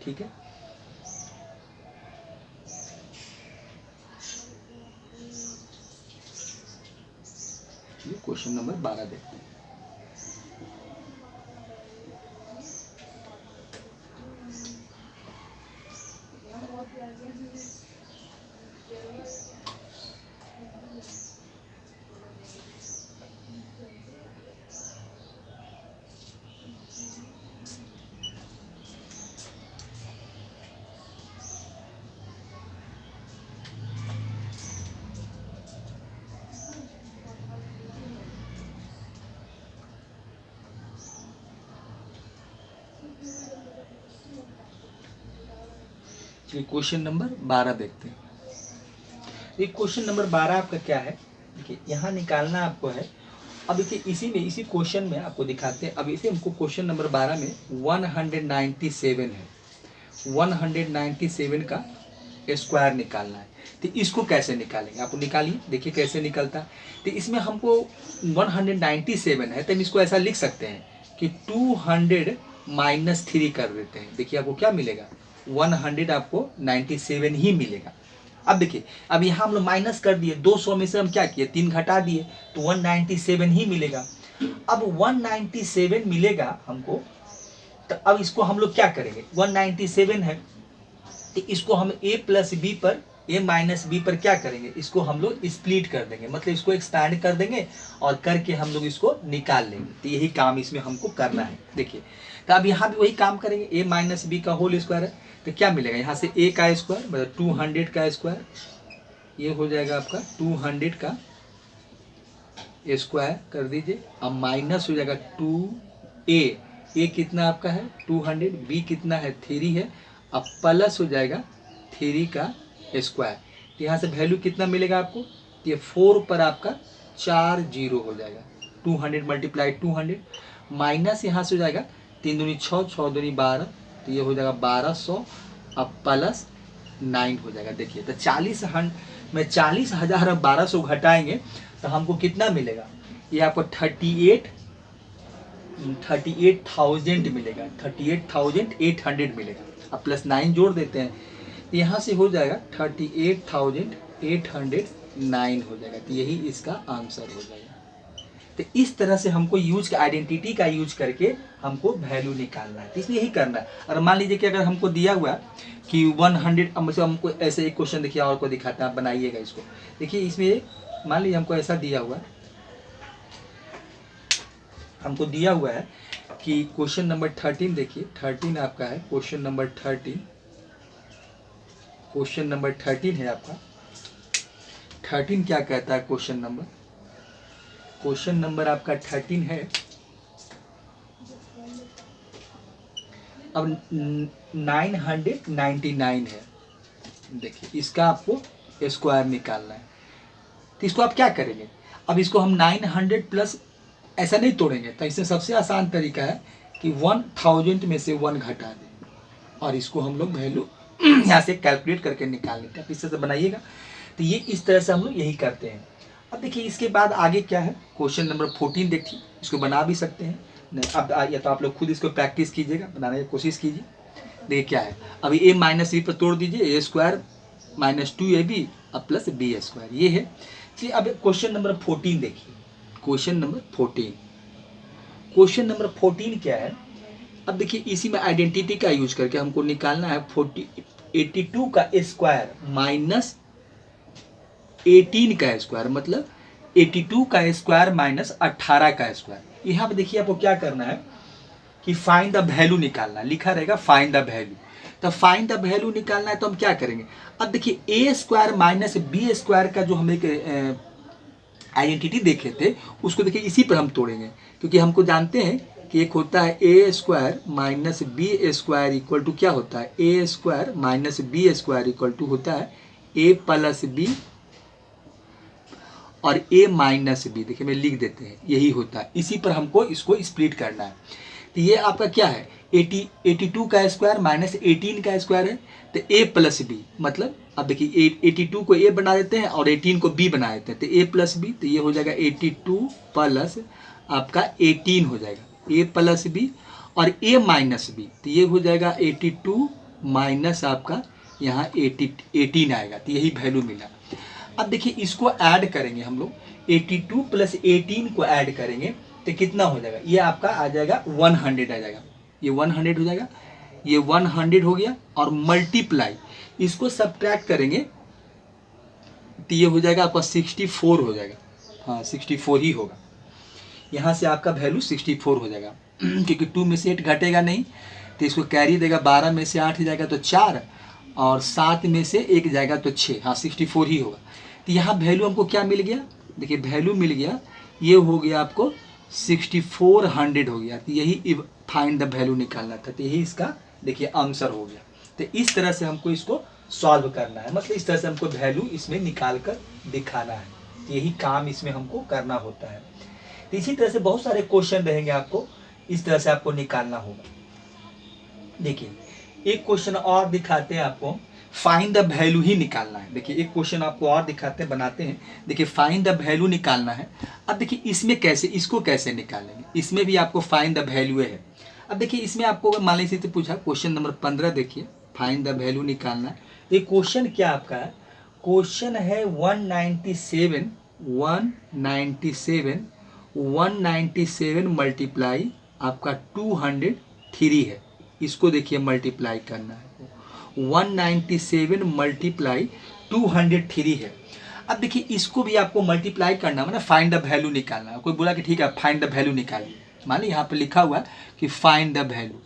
ठीक है। Question number 12 देखते हैं। क्वेश्चन नंबर 12 देखते हैं। ये क्वेश्चन नंबर 12 आपका क्या है, देखिए यहाँ निकालना आपको है। अब देखिए इसी क्वेश्चन में आपको दिखाते हैं। अब इसे हमको क्वेश्चन नंबर 12 में 197 है, 197 का स्क्वायर निकालना है। तो इसको कैसे निकालेंगे, आप निकालिए, देखिए कैसे निकलता है। तो इसमें हमको 197 है, तो हम इसको ऐसा लिख सकते हैं कि 200 माइनस 3 कर देते हैं। देखिए आपको क्या मिलेगा, 100 आपको 97 ही मिलेगा। अब देखिए, अब यहाँ हम लोग माइनस कर दिए, 200 में से हम क्या किए, 3 घटा दिए, तो 197 ही मिलेगा। अब 197 मिलेगा हमको, तो अब इसको हम लोग क्या करेंगे, 197 है तो इसको हम a प्लस बी पर, a माइनस बी पर क्या करेंगे, इसको हम लोग स्प्लिट कर देंगे, मतलब इसको एक्सपैंड कर देंगे और करके हम लोग इसको निकाल लेंगे। तो यही काम इसमें हमको करना है। देखिए तो अब यहाँ भी वही काम करेंगे, a माइनस बी का होल स्क्वायर है, तो क्या मिलेगा यहाँ से a का स्क्वायर मतलब 200 का स्क्वायर, ये हो जाएगा आपका 200 का स्क्वायर कर दीजिए। अब माइनस हो जाएगा 2a कितना आपका है 200, b कितना है 3 है, अब प्लस हो जाएगा 3 का स्क्वायर। तो यहाँ से वैल्यू कितना मिलेगा आपको, ये 4 पर आपका 4 0 हो जाएगा, 200 मल्टीप्लाई 200 माइनस यहाँ से हो जाएगा 3 दूनी 6, 6 दूनी 12, तो ये हो जाएगा 1200, अब प्लस 9 हो जाएगा। देखिए तो 40,000 में 40,000 अब 1200 घटाएंगे तो हमको कितना मिलेगा, ये आपको 38,000 मिलेगा, 38,800 मिलेगा। अब प्लस 9 जोड़ देते हैं, तो यहाँ से हो जाएगा 38,809 हो जाएगा। तो यही इसका आंसर हो जाएगा। तो इस तरह से हमको यूज का आइडेंटिटी का यूज करके हमको वैल्यू निकालना है। तो इसलिए यही करना है। और मान लीजिए कि अगर हमको दिया हुआ कि 100, अब हमको ऐसे एक क्वेश्चन देखिए और को दिखाता है, आप बनाइएगा इसको। देखिए इसमें मान लीजिए हमको ऐसा दिया हुआ है, हमको दिया हुआ है कि क्वेश्चन नंबर 13 देखिए, 13 आपका है क्वेश्चन नंबर 13, क्वेश्चन नंबर 13 है आपका। 13 क्या कहता है क्वेश्चन नंबर आपका 13 है। अब 999 है, देखिए इसका आपको स्क्वायर निकालना है। तो इसको आप क्या करेंगे, अब इसको हम 900 प्लस ऐसा नहीं तोड़ेंगे, तो इससे सबसे आसान तरीका है कि 1000 में से 1 घटा दें और इसको हम लोग वैल्यू यहाँ से कैलकुलेट करके निकाल लेते हैं। इससे बनाइएगा, तो ये इस तरह से हम लोग यही करते हैं। अब देखिए इसके बाद आगे क्या है, क्वेश्चन नंबर 14 देखिए, इसको बना भी सकते हैं नहीं, अब या तो आप लोग खुद इसको प्रैक्टिस कीजिएगा, बनाने की कोशिश कीजिए। देखिए क्या है, अभी a माइनस बी पर तोड़ दीजिए, a स्क्वायर माइनस 2ab अब प्लस b स्क्वायर, ये है। चलिए अब क्वेश्चन नंबर 14 देखिए, क्वेश्चन नंबर 14 क्या है। अब देखिए इसी में आइडेंटिटी का यूज करके हमको निकालना है 82 का स्क्वायर माइनस 18 का स्क्वायर, मतलब 82 का स्क्वायर माइनस 18 का स्क्वायर। यहाँ पे देखिए आपको क्या करना है कि फाइंड द वैल्यू निकालना, लिखा रहेगा फाइंड द वैल्यू। तो फाइंड द वैल्यू निकालना है तो हम क्या करेंगे, अब देखिए a square minus b square का जो हम एक आइडेंटिटी देखे थे उसको देखिए इसी पर हम तोड़ेंगे, क्योंकि हमको जानते हैं कि एक होता है a square minus b square equal to क्या होता है, a square minus b square equal to होता है a प्लस बी और a माइनस बी। देखिए मैं लिख देते हैं, यही होता है, इसी पर हमको इसको स्प्लिट करना है। तो ये आपका क्या है 82 का स्क्वायर माइनस 18 का स्क्वायर है, तो a प्लस बी, मतलब अब देखिए 82 को a बना देते हैं और 18 को b बना देते हैं, तो a प्लस बी, तो ये हो जाएगा 82 प्लस आपका 18 हो जाएगा a प्लस बी और a माइनस बी, तो ये हो जाएगा 82 माइनस आपका यहाँ 18 आएगा, तो यही वैल्यू मिला। अब देखिए इसको ऐड करेंगे हम लोग, 82 प्लस 18 को ऐड करेंगे तो कितना हो जाएगा, ये आपका आ जाएगा 100 आ जाएगा, ये 100 हो जाएगा, ये 100 हो गया। और मल्टीप्लाई इसको सब्ट्रैक्ट करेंगे तो ये हो जाएगा आपका 64 हो जाएगा, हाँ 64 ही होगा, यहाँ से आपका वैल्यू 64 हो जाएगा क्योंकि 2 में से 8 घटेगा नहीं, तो इसको कैरी देगा, 12 में से 8 जाएगा तो 4, और 7 में से 1 जाएगा तो 6, हाँ 64 ही होगा। तो यहाँ वैल्यू हमको क्या मिल गया, देखिए वैल्यू मिल गया, ये हो गया आपको 6400 हो गया। तो यही फाइंड द वैल्यू निकालना था, तो यही इसका देखिए आंसर हो गया। तो इस तरह से हमको इसको सॉल्व करना है, मतलब इस तरह से हमको वैल्यू इसमें निकाल कर दिखाना है, तो यही काम इसमें हमको करना होता है। तो इसी तरह से बहुत सारे क्वेश्चन रहेंगे, आपको इस तरह से आपको निकालना होगा। देखिए एक क्वेश्चन और दिखाते हैं आपको, फाइंड द वैल्यू ही निकालना है। देखिए एक क्वेश्चन आपको और दिखाते हैं, बनाते हैं, देखिए फाइंड द वैल्यू निकालना है। अब देखिए इसमें कैसे, इसको कैसे निकालेंगे, इसमें भी आपको फाइंड द वैल्यू है। अब देखिए इसमें आपको मान लीजिए तो पूछा क्वेश्चन नंबर 15, देखिए फाइंड द वैल्यू निकालना है। ये क्वेश्चन क्या आपका है, क्वेश्चन है 197 मल्टीप्लाई आपका 203 है, इसको देखिए मल्टीप्लाई करना है, 197 मल्टीप्लाई 203 है। अब देखिए इसको भी आपको मल्टीप्लाई करना है, मतलब फाइंड द वैल्यू निकालना है। कोई बोला कि ठीक है फाइंड द वैल्यू निकालिए, मान लीजिए यहाँ पर लिखा हुआ है कि find the value,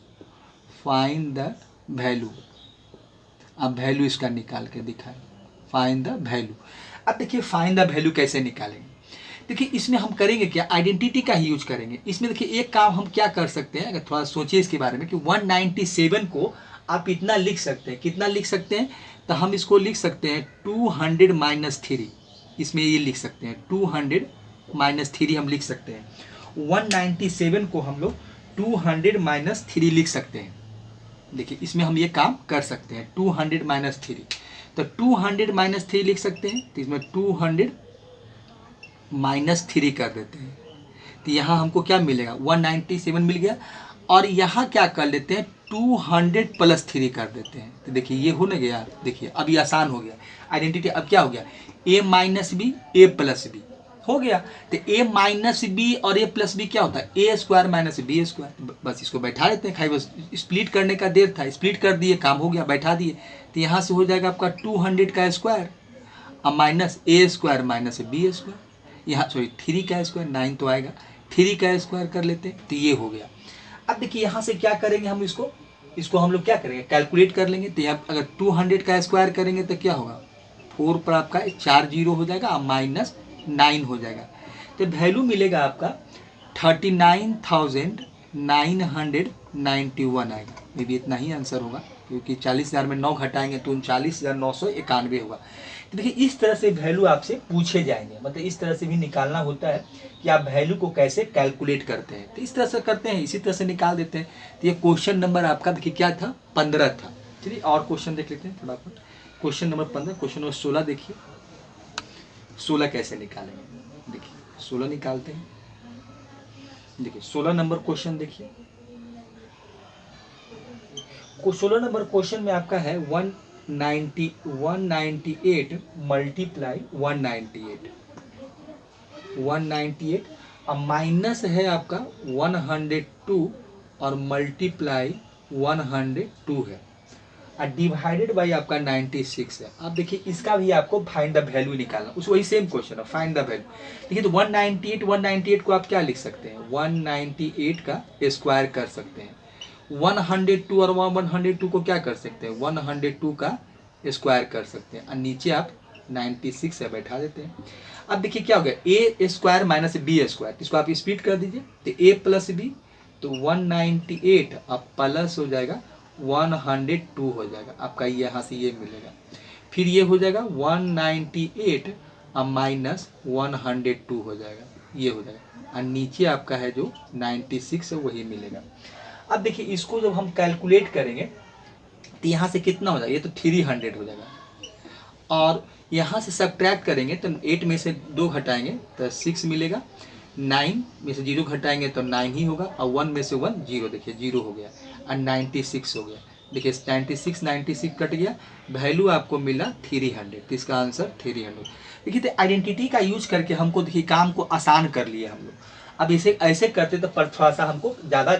find the value, अब वैल्यू इसका निकाल के दिखाएं, फाइंड द वैल्यू। अब देखिए फाइंड द वैल्यू कैसे निकालेंगे, देखिए इसमें हम करेंगे क्या, आइडेंटिटी का ही यूज करेंगे। इसमें देखिए एक काम हम क्या कर सकते हैं, अगर थोड़ा सोचिए इसके बारे में, कि 197 को आप इतना लिख सकते हैं, कितना लिख सकते हैं, तो हम इसको लिख सकते हैं 200 माइनस 3, इसमें ये लिख सकते हैं 200 माइनस 3 हम लिख सकते हैं। 197 को हम लोग 200 माइनस 3 लिख सकते हैं। देखिए इसमें हम ये काम कर सकते हैं, 200 माइनस 3, तो 200 माइनस 3 लिख सकते हैं, तो इसमें 200 माइनस 3 कर देते हैं, तो यहाँ हमको क्या मिलेगा, 197 मिल गया। और यहाँ क्या कर लेते हैं, 200 प्लस 3 कर देते हैं, तो देखिए ये हो ना गया, देखिए अब ये आसान हो गया आइडेंटिटी। अब क्या हो गया, a minus b a plus b हो गया, तो a माइनस बी और a प्लस बी क्या होता है, a square minus b square. बस इसको बैठा देते हैं, खाई बस स्प्लिट करने का देर था, स्प्लिट कर दिए, काम हो गया, बैठा दिए। तो यहाँ से हो जाएगा आपका 200 का स्क्वायर और माइनस ए स्क्वायर माइनस बी स्क्वायर, यहाँ सॉरी 3 का स्क्वायर, 9 तो आएगा, 3 का स्क्वायर कर लेते हैं, तो ये हो गया। अब देखिए यहाँ से क्या करेंगे हम, इसको हम लोग क्या करेंगे, कैलकुलेट कर लेंगे। तो यहाँ अगर 200 का स्क्वायर करेंगे तो क्या होगा, 4 पर आपका 4 जीरो हो जाएगा और माइनस 9 हो जाएगा, तो वैल्यू मिलेगा आपका 39,991 आएगा। मे भी इतना ही आंसर होगा, क्योंकि 40,000 में 9 घटाएंगे तो 39,991 होगा। तो देखिए इस तरह से वैल्यू आपसे पूछे जाएंगे, मतलब इस तरह से भी निकालना होता है कि आप वैल्यू को कैसे कैलकुलेट करते हैं, तो इस तरह से करते हैं, इसी तरह से निकाल देते हैं। तो ये क्वेश्चन नंबर आपका देखिए क्या था, 15 था। चलिए और क्वेश्चन देख लेते हैं फटाफट। क्वेश्चन नंबर 15, क्वेश्चन नंबर 16 देखिए, 16 कैसे निकालेंगे, देखिए 16 निकालते हैं। देखिए 16 नंबर क्वेश्चन देखिए, 16 नंबर क्वेश्चन में आपका है 198 मल्टीप्लाई 198 और माइनस है आपका 102 और मल्टीप्लाई 102 है और डिवाइडेड बाई आपका 96 है। अब देखिए इसका भी आपको फाइंड द वैल्यू निकालना, उस वही सेम क्वेश्चन है, फाइंड द वैल्यू। देखिए तो 198 को आप क्या लिख सकते हैं, 198 का स्क्वायर कर सकते हैं, 102 और 102 को क्या कर सकते हैं, 102 का स्क्वायर कर सकते हैं, और नीचे आप 96 से बैठा देते हैं। अब देखिए क्या हो गया, ए स्क्वायर माइनस बी स्क्वायर, इसको आप स्प्लिट कर दीजिए, तो ए प्लस बी, तो 198 अब प्लस हो जाएगा 102 हो जाएगा आपका, यहाँ से ये मिलेगा। फिर ये हो जाएगा 198 अब माइनस 102 हो जाएगा, ये हो जाएगा, और नीचे आपका है जो 96 है वही मिलेगा। अब देखिए इसको जब हम कैलकुलेट करेंगे तो यहाँ से कितना हो जाएगा, ये तो 300 हो जाएगा, और यहाँ से सब्ट्रैक्ट करेंगे तो 8 में से 2 घटाएंगे तो 6 मिलेगा, 9 में से 0 घटाएंगे तो 9 ही होगा, और 1 में से 1 0, देखिए 0 हो गया और 96 हो गया। देखिए 96 कट गया, वैल्यू आपको मिला 300, तो इसका आंसर 300। देखिए तो आइडेंटिटी का यूज करके हमको देखिए काम को आसान कर लिया हम लोग। अब इसे ऐसे करते तो पर थोड़ा सा हमको ज़्यादा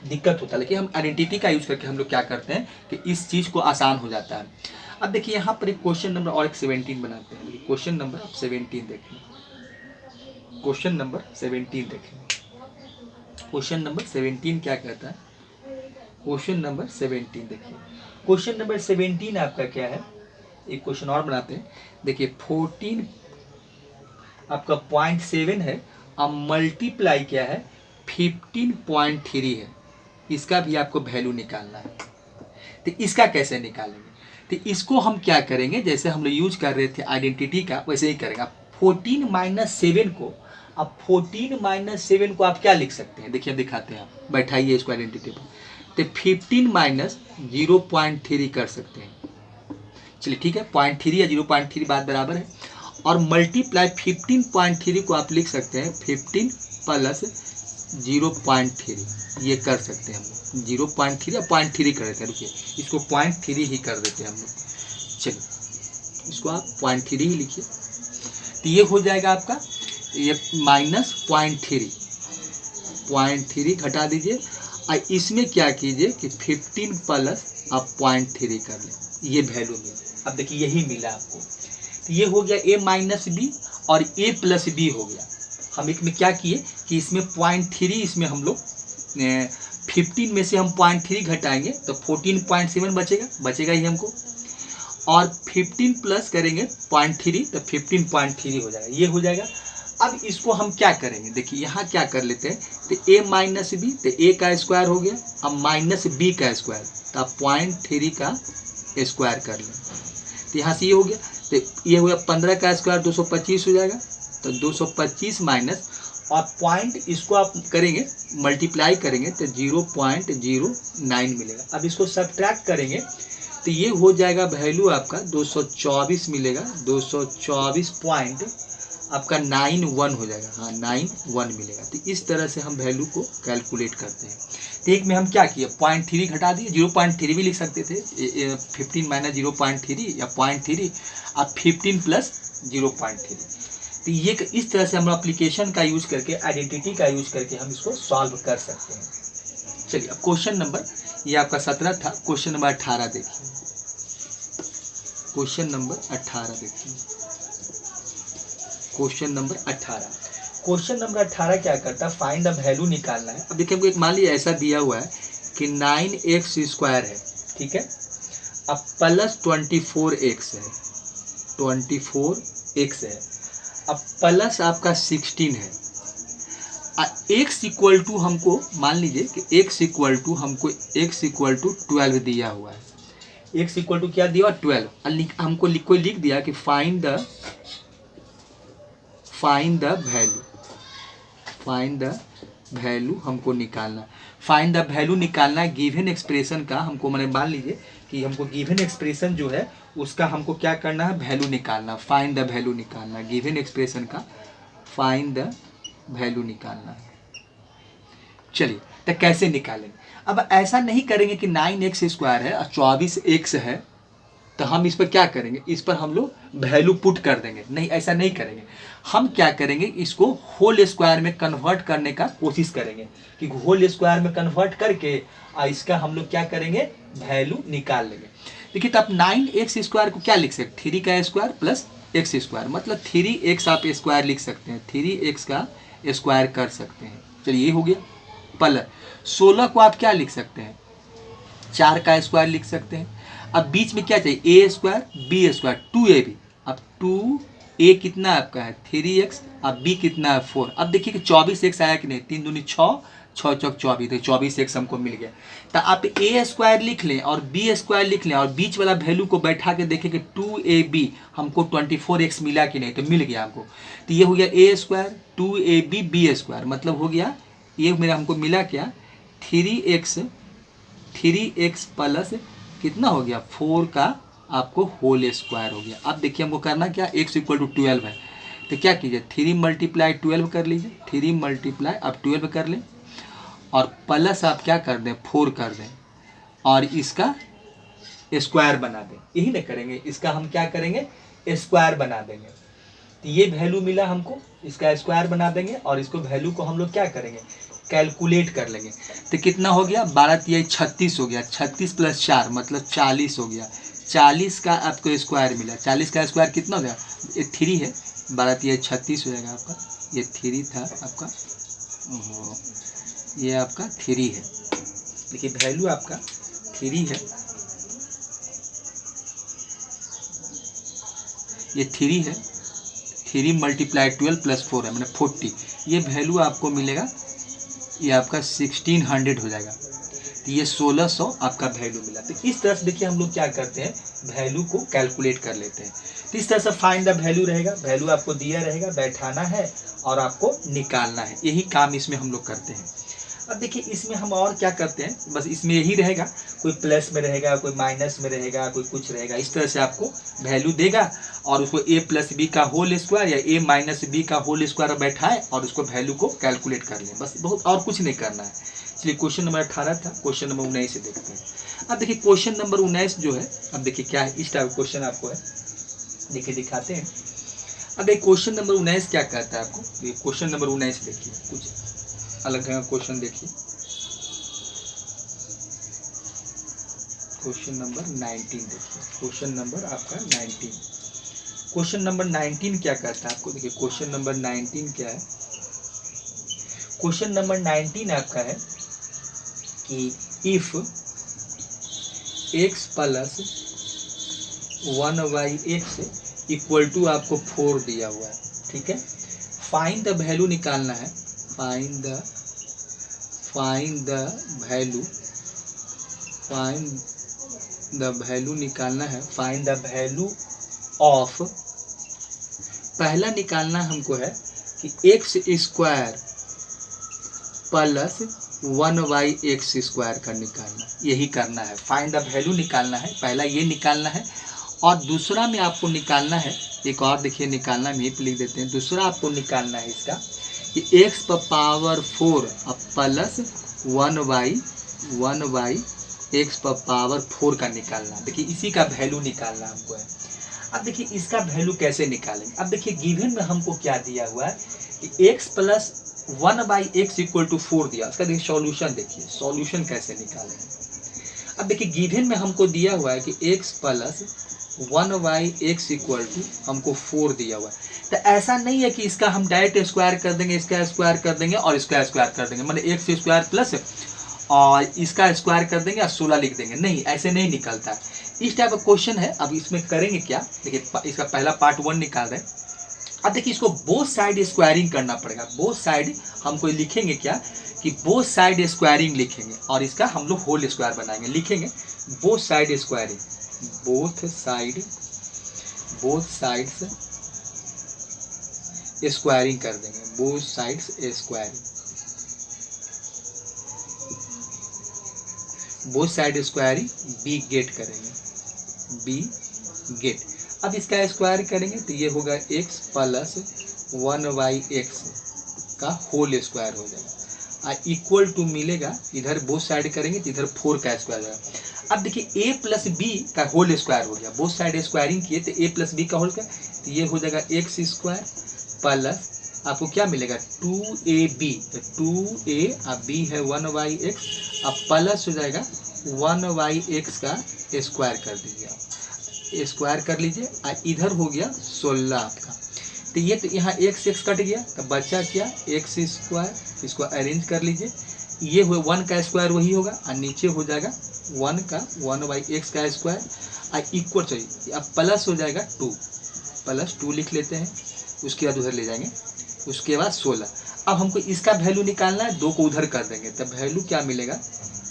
दिक्कत होता है, लेकिन हम आइडेंटिटी का यूज करके हम लोग क्या करते हैं कि इस चीज़ को आसान हो जाता है। अब देखिए यहाँ पर एक क्वेश्चन नंबर और एक 17 बनाते हैं। क्वेश्चन नंबर 17 देखें, क्वेश्चन नंबर 17 देखें। क्वेश्चन नंबर 17 क्या कहता है? क्वेश्चन नंबर 17 देखिए, क्वेश्चन नंबर 17 आपका क्या है? एक क्वेश्चन और बनाते हैं। देखिए 14 आपका 0.7 है, अब मल्टीप्लाई क्या है 15.3 है, इसका भी आपको वैल्यू निकालना है। तो इसका कैसे निकालेंगे? तो इसको हम क्या करेंगे, जैसे हम लोग यूज कर रहे थे आइडेंटिटी का वैसे ही करेंगे। अब 14 - 7 को, अब 14 - 7 को आप क्या लिख सकते हैं? देखिए दिखाते हैं, आप बैठाइए इसको आइडेंटिटी पर। तो 15 - 0.3 कर सकते हैं। चलिए ठीक है, 0.3 या 0.3 बात बराबर है। और मल्टीप्लाई 15.3 को आप लिख सकते हैं 15 प्लस 0.3, ये कर सकते हैं हम लोग। 0.3 या 0.3 कर देते हैं, रुकिए इसको 0.3 ही कर देते हैं हम लोग। चलिए इसको आप 0.3 ही लिखिए, तो ये हो जाएगा आपका ये माइनस 0.3 घटा दीजिए। और इसमें क्या कीजिए कि 15 प्लस आप 0.3 कर लें, ये वैल्यू मिला। अब देखिए यही मिला आपको, तो ये हो गया a - b और a + b हो गया। हम एक में क्या किए कि इसमें 0.3, इसमें हम लोग 15 में से हम 0.3 घटाएंगे तो 14.7 बचेगा ही हमको, और 15 प्लस करेंगे 0.3 तो 15.3 हो जाएगा, ये हो जाएगा। अब इसको हम क्या करेंगे, देखिए यहाँ क्या कर लेते हैं, तो a - b, तो a का स्क्वायर हो गया, अब माइनस b का स्क्वायर, तो आप 0.3 का स्क्वायर कर लें, तो यहाँ से ये हो गया। तो ये हो गया 15 का स्क्वायर 225 हो जाएगा, तो 225 माइनस, और पॉइंट इसको आप करेंगे मल्टीप्लाई करेंगे तो 0.09 मिलेगा। अब इसको सब्ट्रैक्ट करेंगे तो ये हो जाएगा वैल्यू आपका 224 मिलेगा, 224 पॉइंट आपका 91 हो जाएगा, हाँ 91 मिलेगा। तो इस तरह से हम वैल्यू को कैलकुलेट करते हैं। तो एक में हम क्या किए 0.3 घटा दिए, 0.3 भी लिख सकते थे, 15 - 0.3 या 0.3, अब 15 प्लस 0.3। तो ये इस तरह से हम एप्लीकेशन का यूज करके आइडेंटिटी का यूज करके हम इसको सॉल्व कर सकते हैं। चलिए अब क्वेश्चन नंबर, ये आपका 17 था, क्वेश्चन नंबर 18 देखिए। क्वेश्चन नंबर 18 देखिए, क्वेश्चन नंबर 18। क्वेश्चन नंबर 18 क्या करता है, फाइंड द वैल्यू निकालना है। अब देखिए हमको एक मान लीजिए ऐसा दिया हुआ है कि 9x² है, ठीक है, अब प्लस 24x है, 24x है, अब प्लस आपका 16 है। x इक्वल टू हमको मान लीजिए कि x इक्वल टू हमको x इक्वल टू 12 दिया हुआ है, x इक्वल टू क्या दिया 12। हमको कोई लिख दिया कि find the value, find the value हमको निकालना, फाइंड द वैल्यू निकालना है गिवन एक्सप्रेशन का। हमको मैंने मान लीजिए कि हमको गिवन एक्सप्रेशन जो है उसका हमको क्या करना है वैल्यू निकालना, फाइंड द वैल्यू निकालना, गिवन एक्सप्रेशन का फाइंड द वैल्यू निकालना है। चलिए तो कैसे निकालेंगे, अब ऐसा नहीं करेंगे कि 9x² है और 24x है तो हम इस पर क्या करेंगे, इस पर हम लोग वैल्यू पुट कर देंगे, नहीं ऐसा नहीं करेंगे। हम क्या करेंगे इसको होल स्क्वायर में कन्वर्ट करने का कोशिश करेंगे कि होल स्क्वायर में कन्वर्ट करके इसका हम लोग क्या करेंगे वैल्यू निकाल लेंगे। देखिए तो आप 9x² को क्या लिख सकते, 3 का स्क्वायर प्लस x², मतलब 3x आप स्क्वायर लिख सकते हैं, 3x का स्क्वायर कर सकते हैं। चलिए ये हो गया। प्लस 16 को आप क्या लिख सकते हैं, 4 का स्क्वायर लिख सकते हैं। अब बीच में क्या चाहिए a² b², 2ab, अब 2a कितना आपका है 3x, अब b कितना है 4। अब देखिए कि 24x आया कि नहीं, 3 दूनी 6, 6 चौक 24, तो 24x हमको मिल गया। तो आप a² लिख लें और b² लिख लें और बीच वाला वैल्यू को बैठा के देखें कि 2ab हमको 24x मिला कि नहीं, तो मिल गया हमको। तो ये हो गया a², 2ab b², मतलब हो गया ये मेरा हमको मिला क्या 3x प्लस कितना हो गया 4 का आपको होल स्क्वायर हो गया। अब देखिए हमको करना क्या, x इक्वल टू 12 है, तो क्या कीजिए 3 × 12 कर लीजिए, 3 × अब 12 कर लें और प्लस आप क्या कर दें 4 कर दें, और इसका स्क्वायर बना दें, यही ना करेंगे। इसका हम क्या करेंगे, स्क्वायर बना देंगे। तो ये वैल्यू मिला हमको, इसका स्क्वायर बना देंगे और इसको वैल्यू को हम लोग क्या करेंगे, कैलकुलेट कर लेंगे। तो कितना हो गया, 12 तिया 36 हो गया, 36 + 4 मतलब 40 हो गया। 40 का आपको स्क्वायर मिला, 40 का स्क्वायर कितना हो गया, ये 3 है, 12 तिया 36 हो जाएगा आपका, ये 3 था आपका, ये आपका 3 है। देखिए वैल्यू आपका 3 है, ये 3 है, 3 × 12 + 4 है मैंने 40, ये वैल्यू आपको मिलेगा, ये आपका 1600 हो जाएगा। तो ये 1600 आपका वैल्यू मिला। तो इस तरह से देखिए हम लोग क्या करते हैं, वैल्यू को कैलकुलेट कर लेते हैं। तो इस तरह से फाइंड द वैल्यू रहेगा, वैल्यू आपको दिया रहेगा, बैठाना है और आपको निकालना है, यही काम इसमें हम लोग करते हैं। अब देखिए इसमें हम और क्या करते हैं, बस इसमें यही रहेगा, कोई प्लस में रहेगा, कोई माइनस में रहेगा, कोई कुछ रहेगा, इस तरह से आपको वैल्यू देगा और उसको a + b का होल स्क्वायर या a - b का होल स्क्वायर बैठाए और उसको वैल्यू को कैलकुलेट कर लें, बस बहुत और कुछ नहीं करना है। इसलिए क्वेश्चन नंबर 18 था, क्वेश्चन नंबर 19 से देखते हैं। अब देखिए क्वेश्चन नंबर 19 जो है, अब देखिए क्या है, इस टाइप क्वेश्चन आपको है, देखिए दिखाते हैं। अब एक क्वेश्चन नंबर 19 क्या कहता है आपको, ये क्वेश्चन नंबर 19 देखिए, कुछ अलग ढंग का क्वेश्चन देखिए। क्वेश्चन नंबर 19 देखिए, क्वेश्चन नंबर आपका 19, क्वेश्चन नंबर 19 क्या कहता है आपको, देखिए क्वेश्चन नंबर 19 क्या है, क्वेश्चन नंबर 19 आपका है कि इफ x + 1/x = आपको 4 दिया हुआ है, ठीक है। फाइंड द वैल्यू निकालना है, फाइंड द वैल्यू निकालना है, फाइंड द वैल्यू ऑफ, पहला निकालना हमको है कि x² + 1/x² का निकालना, यही करना है, फाइंड द वैल्यू निकालना है, पहला ये निकालना है। और दूसरा में आपको निकालना है, एक और देखिए निकालना में ही लिख देते हैं, दूसरा आपको निकालना है इसका कि x⁴ + 1/x⁴ का निकालना। देखिए इसी का वैल्यू निकालना हमको है। अब देखिए इसका वैल्यू कैसे निकालेंगे, अब देखिए गिवन में हमको क्या दिया हुआ है कि x + 1/x = 4 दिया, उसका देखिए सॉल्यूशन, देखिए सॉल्यूशन कैसे निकालेंगे। अब देखिए गिवन में हमको दिया हुआ है कि x + 1/x = हमको 4 दिया हुआ है। तो ऐसा नहीं है कि इसका हम डायरेक्ट स्क्वायर कर देंगे, इसका स्क्वायर कर देंगे और इसका स्क्वायर कर देंगे, मतलब x² प्लस और इसका स्क्वायर कर देंगे और 16 लिख देंगे, नहीं, ऐसे नहीं निकलता है। इस टाइप का क्वेश्चन है। अब इसमें करेंगे क्या, देखिए इसका पहला पार्ट 1 निकाल रहे हैं। अब देखिए इसको बोथ साइड स्क्वायरिंग करना पड़ेगा, बोथ साइड हमको लिखेंगे क्या कि बोथ साइड स्क्वायरिंग लिखेंगे और इसका हम लोग होल स्क्वायर बनाएंगे, लिखेंगे both side squaring, both sides squaring कर देंगे, both sides squaring, both side squaring we get करेंगे, बी गेट। अब इसका स्क्वायर करेंगे तो ये होगा x + 1/x का होल स्क्वायर हो जाएगा, इक्वल टू मिलेगा, इधर बोथ साइड करेंगे तो इधर 4 का स्क्वायर जाएगा। अब देखिए a + b का होल स्क्वायर हो गया, बोथ साइड स्क्वायरिंग किए तो a + b का होल स्क्वायर, तो ये हो जाएगा x² प्लस आपको क्या मिलेगा 2ab, तो 2a और b है 1/x, अब प्लस हो जाएगा 1/x का स्क्वायर कर दीजिए, आप स्क्वायर कर लीजिए और इधर हो गया 16 आपका। तो ये तो यहाँ x कट गया तो बचा क्या x², इसको अरेंज कर लीजिए, ये हुआ 1 का स्क्वायर वही होगा और नीचे हो जाएगा 1 का 1/x का स्क्वायर और इक्वल चाहिए, अब प्लस हो जाएगा 2, प्लस 2 लिख लेते हैं, उसके बाद उधर ले जाएंगे, उसके बाद 16। अब हमको इसका वैल्यू निकालना है, 2 को उधर कर देंगे तब वैल्यू क्या मिलेगा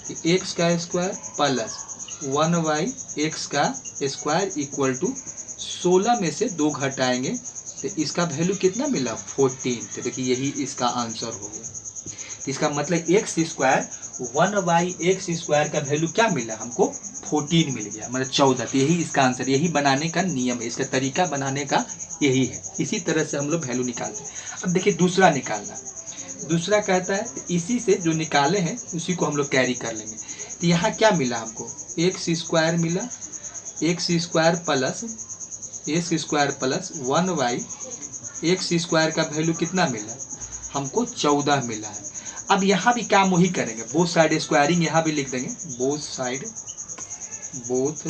कि x का स्क्वायर प्लस 1/x का स्क्वायर इक्वल टू 16 में से 2 घटाएंगे तो इसका वैल्यू कितना मिला 14। तो देखिए यही इसका आंसर हो गया। तो इसका मतलब x² 1/x² का वैल्यू क्या मिला हमको 14 मिल गया, मतलब 14। तो यही इसका आंसर, यही बनाने का नियम है, इसका तरीका बनाने का यही है। इसी तरह से हम लोग वैल्यू निकालते हैं। अब देखिए दूसरा निकालना, दूसरा कहता है इसी से जो निकाले हैं उसी को हम लोग कैरी कर लेंगे। तो यहाँ क्या मिला हमको, एक्स स्क्वायर मिला, x square plus 1y, x square का वैल्यू कितना मिला हमको 14 मिला है। अब यहाँ भी काम वही करेंगे, बोथ साइड स्क्वायरिंग यहाँ भी लिख देंगे, बोथ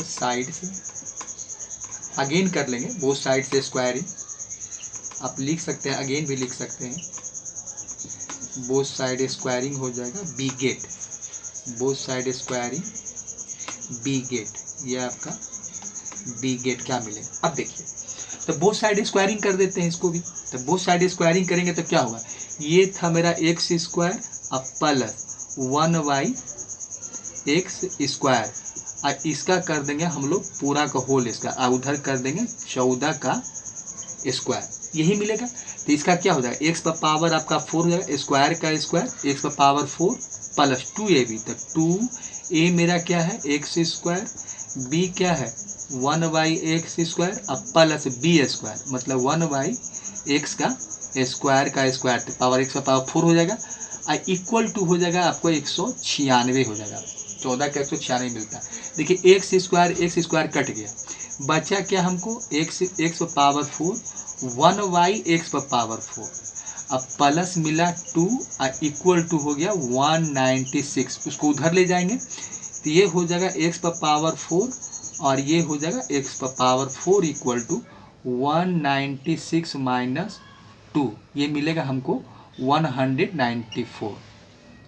साइड से अगेन कर लेंगे, बोथ साइड से स्क्वायरिंग आप लिख सकते हैं, अगेन भी लिख सकते हैं, बोथ साइड स्क्वायरिंग हो जाएगा we get, both side squaring we get, ये आपका बी गेट क्या मिलेगा। अब देखिए तो बोथ साइड स्क्वायरिंग कर देते हैं इसको भी, तो बोथ साइड स्क्वायरिंग करेंगे तो क्या होगा, ये था मेरा एक्स स्क्वायर अब प्लस 1y एक्स स्क्वायर, और इसका कर देंगे हम लोग पूरा का होल इसका, और उधर कर देंगे 14 का स्क्वायर, यही मिलेगा। तो इसका क्या हो जाएगा, एक्स पर पावर आपका 4 हो जाएगा, स्क्वायर का स्क्वायर एक्स पर पावर 4 प्लस 2ab, तो 2a मेरा क्या है एक्स स्क्वायर, b क्या है 1y एक्स स्क्वायर अब प्लस बी स्क्वायर, मतलब 1y एक्स का स्क्वायर तो पावर एक्स का पावर 4 हो जाएगा, और इक्वल टू हो जाएगा आपको 196 हो जाएगा, 14 का 196 मिलता है। देखिए एक्स स्क्वायर कट गया, बचा क्या हमको एक्स पर पावर 4 1y एक्स पर पावर 4, अब प्लस मिला 2 और इक्वल टू हो गया 196, उसको उधर ले जाएंगे तो ये हो जाएगा एक्स पर पावर 4 और ये हो जाएगा एक्स पर पावर 4 इक्वल टू 196 माइनस 2, ये मिलेगा हमको 194,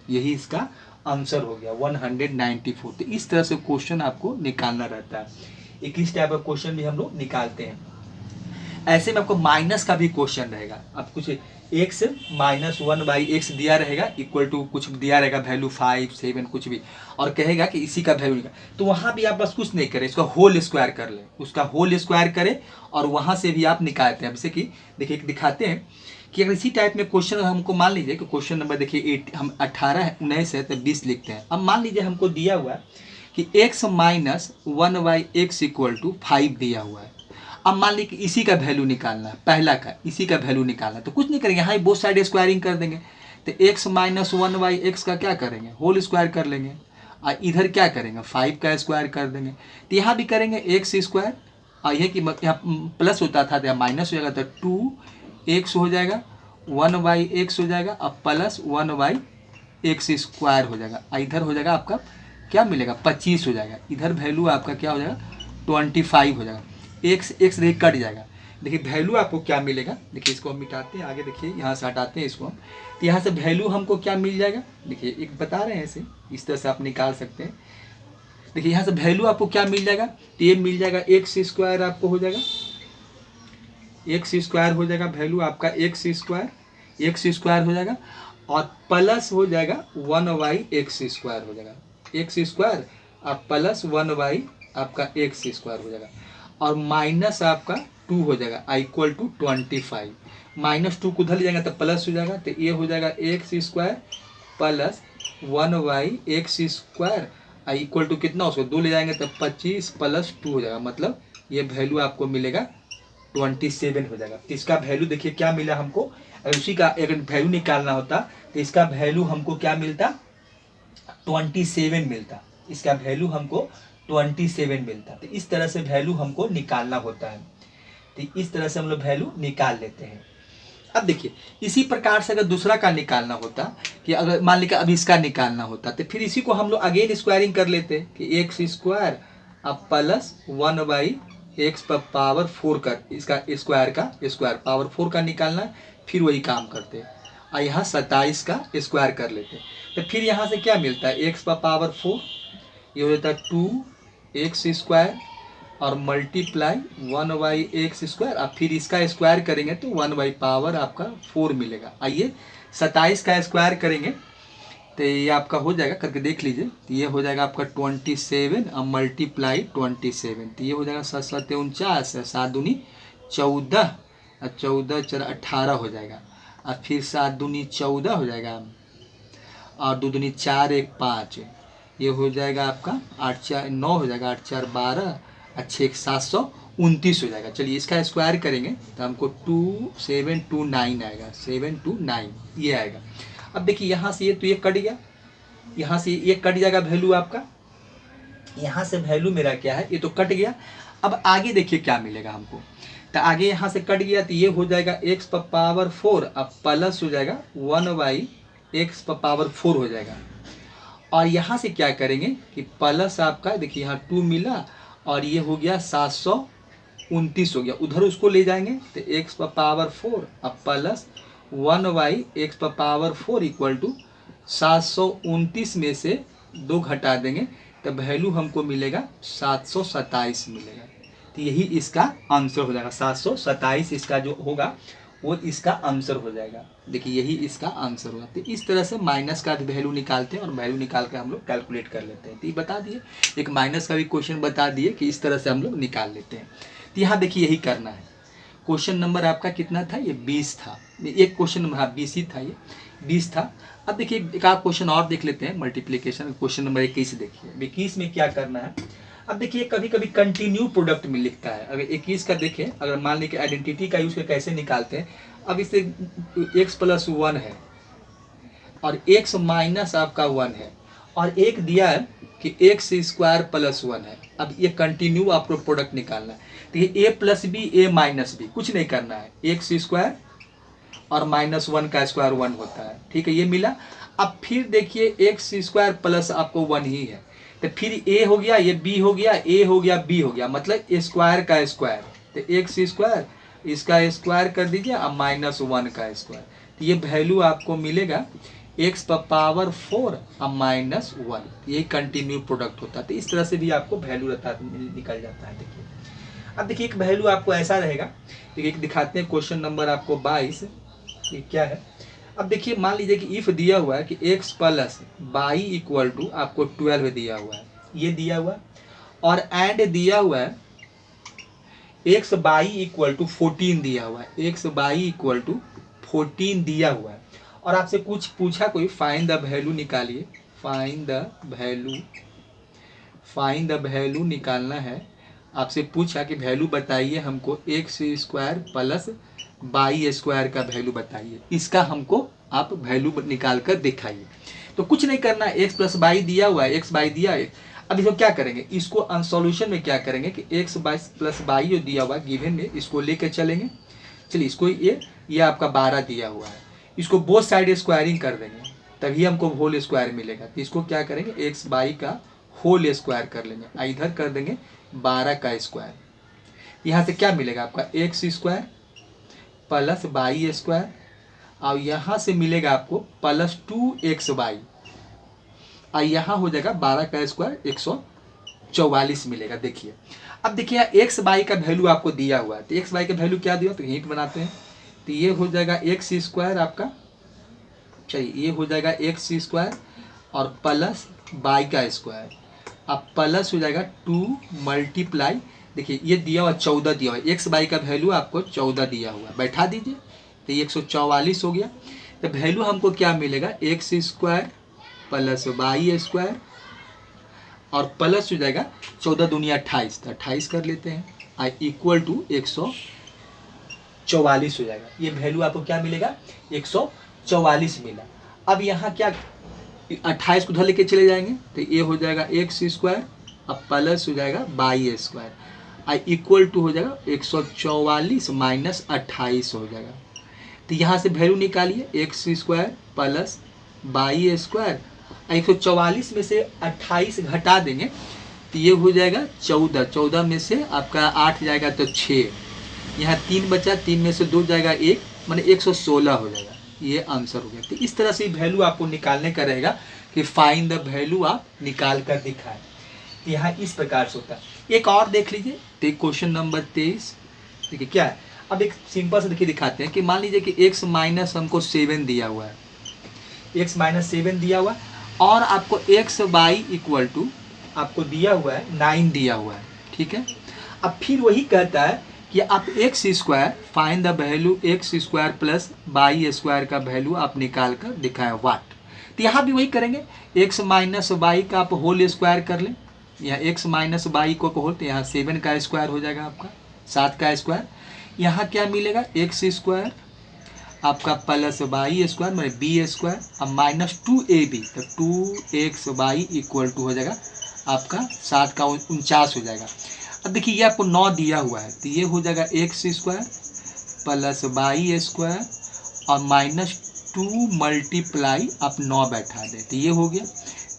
यही इसका आंसर हो गया 194। तो इस तरह से क्वेश्चन आपको निकालना रहता है, एक इस टाइप का क्वेश्चन भी हम लोग निकालते हैं। ऐसे में आपको माइनस का भी क्वेश्चन रहेगा, अब कुछ एक्स माइनस 1/x दिया रहेगा इक्वल टू कुछ दिया रहेगा वैल्यू 5 7 कुछ भी, और कहेगा कि इसी का वैल्यू निकाल, तो वहाँ भी आप बस कुछ नहीं करें, इसका होल स्क्वायर कर लें, उसका होल स्क्वायर करें और वहाँ से भी आप निकालते हैं। जैसे कि देखिए दिखाते हैं कि अगर इसी टाइप में क्वेश्चन हमको मान लीजिए कि क्वेश्चन नंबर देखिए 8 हम 18 19 है तो 20 लिखते हैं। अब मान लीजिए हमको दिया हुआ है कि x minus 1/x equal to 5 दिया हुआ है। अब मान लीजिए कि इसी का वैल्यू निकालना है, पहला का इसी का वैल्यू निकालना है, तो कुछ नहीं करेंगे, यहाँ बोथ साइड स्क्वायरिंग कर देंगे, तो x माइनस 1/x का क्या करेंगे होल स्क्वायर कर लेंगे, और इधर क्या करेंगे 5 का स्क्वायर कर देंगे, तो यहाँ भी करेंगे एक्स स्क्वायर, और यह कि यहाँ प्लस होता था तो यहाँ माइनस हो जाएगा, तो 2x हो जाएगा 1/x हो जाएगा अब प्लस 1/x स्क्वायर हो जाएगा, और इधर हो जाएगा आपका क्या मिलेगा 25 हो जाएगा, इधर वैल्यू आपका क्या हो जाएगा 25 हो जाएगा, एक्स देखिए कट जाएगा। देखिए वैल्यू आपको क्या मिलेगा, देखिए इसको हम मिटाते हैं, आगे देखिए यहाँ से हटाते हैं इसको हम, तो यहाँ से वैल्यू हमको क्या मिल जाएगा, देखिए एक बता रहे हैं ऐसे इस तरह से आप निकाल सकते हैं। देखिए यहाँ से वैल्यू आपको क्या मिल जाएगा, तो ये मिल जाएगा एक्स स्क्वायर आपको हो जाएगा, एक्स स्क्वायर हो जाएगा वैल्यू आपका एक्स स्क्वायर हो जाएगा, और प्लस हो जाएगा 1/x स्क्वायर हो जाएगा, एक्स स्क्वायर अब प्लस 1/ आपका एक्स स्क्वायर हो जाएगा, और माइनस आपका 2 हो जाएगा इक्वल टू 25, माइनस 2 को उधर ले जाएंगे तो प्लस हो जाएगा, तो ये हो जाएगा x square plus 1/x square equal to कितना, उसको 2 ले जाएंगे तो 25 प्लस 2 हो जाएगा, मतलब ये वैल्यू आपको मिलेगा 27 हो जाएगा। तो इसका वैल्यू देखिए क्या मिला हमको, अगर उसी का अगर वैल्यू निकालना होता तो इसका वैल्यू हमको क्या मिलता 27 मिलता, इसका वैल्यू हमको 27 मिलता। तो इस तरह से वैल्यू हमको निकालना होता है, तो इस तरह से हम लोग वैल्यू निकाल लेते हैं। अब देखिए इसी प्रकार से अगर दूसरा का निकालना होता कि अगर मान लीजिए अब इसका निकालना होता तो फिर इसी को हम लोग अगेन स्क्वायरिंग कर लेते कि एक्स स्क्वायर अब प्लस 1/x पर पावर 4 का इसका स्क्वायर पावर 4 का निकालना है, फिर वही काम करते और यहाँ 27 का स्क्वायर कर लेते। तो फिर यहाँ से क्या मिलता है एक्स पर पावर 4, ये हो जाता है 2x स्क्वायर और मल्टीप्लाई 1/x स्क्वायर, अब फिर इसका स्क्वायर करेंगे तो 1 पावर आपका 4 मिलेगा। आइए 27 का स्क्वायर करेंगे तो ये आपका हो जाएगा, करके देख लीजिए, तो ये हो जाएगा आपका 27 और मल्टीप्लाई 27, तो ये हो जाएगा 7 7 49, 7 दूनी 14 और 14 4 18 हो जाएगा, और फिर 7 दूनी 14 हो जाएगा और 2 दूनी 4 1 5, ये हो जाएगा आपका 8 4 9 हो जाएगा, 8 4 12 और 6 729 हो जाएगा। चलिए इसका स्क्वायर करेंगे तो हमको 2729 आएगा, 729 ये आएगा। अब देखिए यहाँ से ये तो ये कट गया, यहाँ से ये कट जाएगा वैल्यू आपका, यहाँ से वैल्यू मेरा क्या है, ये तो कट गया। अब आगे देखिए क्या मिलेगा हमको, तो आगे यहाँ से कट गया तो ये हो जाएगा एक्स पावर 4, अब प्लस हो जाएगा 1/x पावर 4 हो जाएगा। और यहाँ से क्या करेंगे कि प्लस आपका देखिए यहाँ 2 मिला और ये हो गया 729 हो गया, उधर उसको ले जाएंगे तो एक्स पावर 4 अब plus 1/x power 4 equal to 729 में से 2 घटा देंगे तो वैल्यू हमको मिलेगा 727 मिलेगा। तो यही इसका आंसर हो जाएगा, 727 इसका जो होगा वो इसका आंसर हो जाएगा। देखिए यही इसका आंसर होगा। तो इस तरह से माइनस का वैल्यू निकालते हैं और वैल्यू निकाल कर हम लोग कैलकुलेट कर लेते हैं। तो ये बता दिए, एक माइनस का भी क्वेश्चन बता दिए कि इस तरह से हम लोग निकाल लेते हैं। तो यहाँ देखिए यही करना है। क्वेश्चन नंबर आपका कितना था, ये 20 था, एक क्वेश्चन नंबर, हाँ 20 ही था, ये 20 था। अब देखिए एक आध क्वेश्चन और देख लेते हैं, मल्टीप्लिकेशन क्वेश्चन नंबर 21 देखिए। 21 में क्या करना है, अब देखिए कभी कभी कंटिन्यू प्रोडक्ट में लिखता है। अगर 21 का देखें, अगर मान लीजिए आइडेंटिटी का यूज कैसे निकालते हैं, अब इससे x प्लस 1 है और x माइनस आपका 1 है और एक दिया है कि x स्क्वायर प्लस 1 है। अब ये कंटिन्यू आपको प्रोडक्ट निकालना है। तो ये a plus b a minus b, कुछ नहीं करना है, x स्क्वायर और -1 का स्क्वायर 1 होता है, ठीक है, ये मिला। अब फिर देखिए x स्क्वायर प्लस आपको 1 ही है, तो फिर a हो गया, ये b हो गया, a हो गया, b हो गया, मतलब स्क्वायर का स्क्वायर, तो x स्क्वायर इसका स्क्वायर कर दीजिए अब -1 का स्क्वायर। तो ये वैल्यू आपको मिलेगा x पावर 4 अब -1, ये कंटिन्यू प्रोडक्ट होता है। तो इस तरह से भी आपको वैल्यू रहता निकल जाता है। देखिए अब देखिए एक वैल्यू आपको ऐसा रहेगा, देखिए दिखाते हैं क्वेश्चन नंबर आपको 22, ये क्या है। अब देखिए मान लीजिए कि इफ दिया हुआ है कि x plus y equal to आपको 12 दिया हुआ है, ये दिया हुआ है, और एंड दिया हुआ है x बाई इक्वल टू 14 दिया हुआ है, x बाई इक्वल टू 14 दिया हुआ है, और आपसे कुछ पूछा कोई फाइंड द वैल्यू निकालिए, फाइंड द वैल्यू निकालना है। आपसे पूछा कि वैल्यू बताइए हमको x square plus by square का वैल्यू बताइए, इसका हमको आप वैल्यू निकाल कर दिखाइए। तो कुछ नहीं करना है, एक्स प्लस बाई दिया हुआ है, एक्स बाई दिया है। अब इसको क्या करेंगे, इसको सॉल्यूशन में क्या करेंगे कि एक्स बाई प्लस बाई जो दिया हुआ गिवन में, इसको लेके चलेंगे। चलिए इसको ये आपका 12 दिया हुआ है, इसको बोथ साइड स्क्वायरिंग कर देंगे, तभी हमको होल स्क्वायर मिलेगा। तो इसको क्या करेंगे, एक्स बाई का होल स्क्वायर कर लेंगे, इधर कर देंगे 12 का स्क्वायर। यहाँ से क्या मिलेगा आपका x square plus by square, और यहाँ से मिलेगा आपको प्लस 2x बाई, और यहाँ हो जाएगा 12 का स्क्वायर 144 मिलेगा। देखिए अब देखिए एक्स बाई का वैल्यू आपको दिया हुआ है, तो एक्स बाई का वैल्यू क्या दिया, तो हिंट बनाते हैं। तो ये हो जाएगा एक्स स्क्वायर आपका, चलिए ये हो जाएगा एक्स स्क्वायर और प्लस बाई का स्क्वायर, अब प्लस हो जाएगा 2 मल्टीप्लाई, देखिए ये दिया हुआ 14 दिया हुआ है, एक्स बाई का वैल्यू आपको 14 दिया हुआ है, बैठा दीजिए, तो ये 144 हो गया। तो वैल्यू हमको क्या मिलेगा, x square plus by square और प्लस हो जाएगा 14 दूनी 28, तो 28 कर लेते हैं, आई इक्वल टू 144 हो जाएगा। ये वैल्यू आपको क्या मिलेगा, 144 मिला। अब यहाँ क्या 28 को उधर लेके चले जाएंगे, तो ये हो जाएगा एक्स स्क्वायर अब प्लस हो जाएगा y square, I equal to हो जाएगा 144 माइनस 28 हो जाएगा। तो यहाँ से वैल्यू निकालिए, x square plus by square, 144 में से 28 घटा देंगे तो ये हो जाएगा 14, 14 में से आपका 8 जाएगा तो 6, यहाँ 3 बचा, 3 में से 2 जाएगा 1, माने 116 हो जाएगा, ये आंसर हो गया। तो इस तरह से वैल्यू आपको निकालने का रहेगा कि फाइंड द वैल्यू आप निकाल कर दिखाएं। तो यहाँ इस प्रकार से होता है। एक और देख लीजिए, तो क्वेश्चन नंबर 23 देखिए क्या है। अब एक सिंपल से देखिए दिखाते हैं कि मान लीजिए कि x माइनस हमको 7 दिया हुआ है, x माइनस 7 दिया हुआ है, और आपको x बाई इक्वल टू आपको दिया हुआ है 9 दिया हुआ है, ठीक है। अब फिर वही कहता है कि आप x square find the value x square plus by square का वैल्यू आप निकाल कर दिखाएं वाट। तो यहाँ भी वही करेंगे, एक्स माइनस बाई का आप होल स्क्वायर कर लें, यहाँ एक्स माइनस बाई को होल, तो यहाँ 7 का स्क्वायर हो जाएगा आपका 7 का स्क्वायर, यहाँ क्या मिलेगा एक्स स्क्वायर आपका प्लस वाई स्क्वायर मैंने बी स्क्वायर अब माइनस 2ab, तो 2xy इक्वल टू हो जाएगा आपका 7 का 49 हो जाएगा। अब देखिए ये आपको 9 दिया हुआ है, तो ये हो जाएगा x square plus y square और माइनस 2 मल्टीप्लाई आप 9 बैठा दें, तो ये हो गया,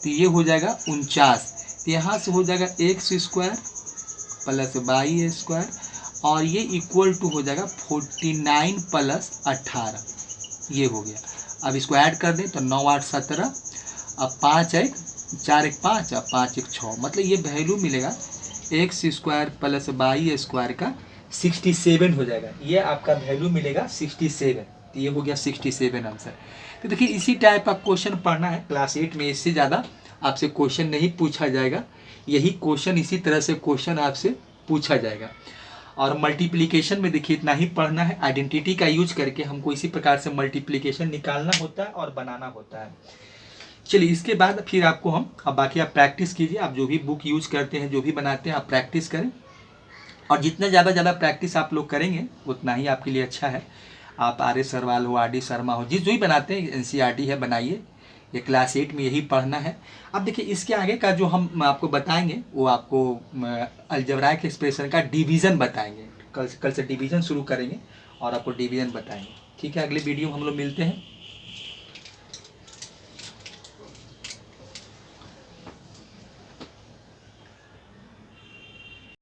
तो ये हो जाएगा 49। तो यहाँ से हो जाएगा x square plus y square और ये इक्वल टू हो जाएगा 49 प्लस 18, ये हो गया। अब इसको ऐड कर दें तो 9 8 17, अब 5 1 4 1 5 और 5 1 6, मतलब ये वैल्यू मिलेगा x square plus y square का 67 हो जाएगा, ये आपका वैल्यू मिलेगा 67। तो ये हो गया 67 आंसर। तो देखिए इसी टाइप का क्वेश्चन पढ़ना है क्लास 8 में, इससे ज़्यादा आपसे क्वेश्चन नहीं पूछा जाएगा, यही क्वेश्चन इसी तरह से क्वेश्चन आपसे पूछा जाएगा। और मल्टीप्लिकेशन में देखिए इतना ही पढ़ना है, आइडेंटिटी का यूज करके हमको इसी प्रकार से मल्टीप्लिकेशन निकालना होता है और बनाना होता है। चलिए इसके बाद फिर आपको हम, अब बाकी आप प्रैक्टिस कीजिए, आप जो भी बुक यूज करते हैं जो भी बनाते हैं आप प्रैक्टिस करें, और जितना ज़्यादा प्रैक्टिस आप लोग करेंगे उतना ही आपके लिए अच्छा है। आप आर एस सरवाल हो, आर डी शर्मा हो, जो भी बनाते हैं, NCERT है बनाइए, ये क्लास 8 में यही पढ़ना है। अब देखिए इसके आगे का जो हम आपको बताएंगे वो आपको अलजेब्राइक एक्सप्रेशन का डिवीज़न बताएंगे, कल से डिवीज़न शुरू करेंगे और आपको डिवीज़न बताएंगे। ठीक है, अगले वीडियो में हम लोग मिलते हैं।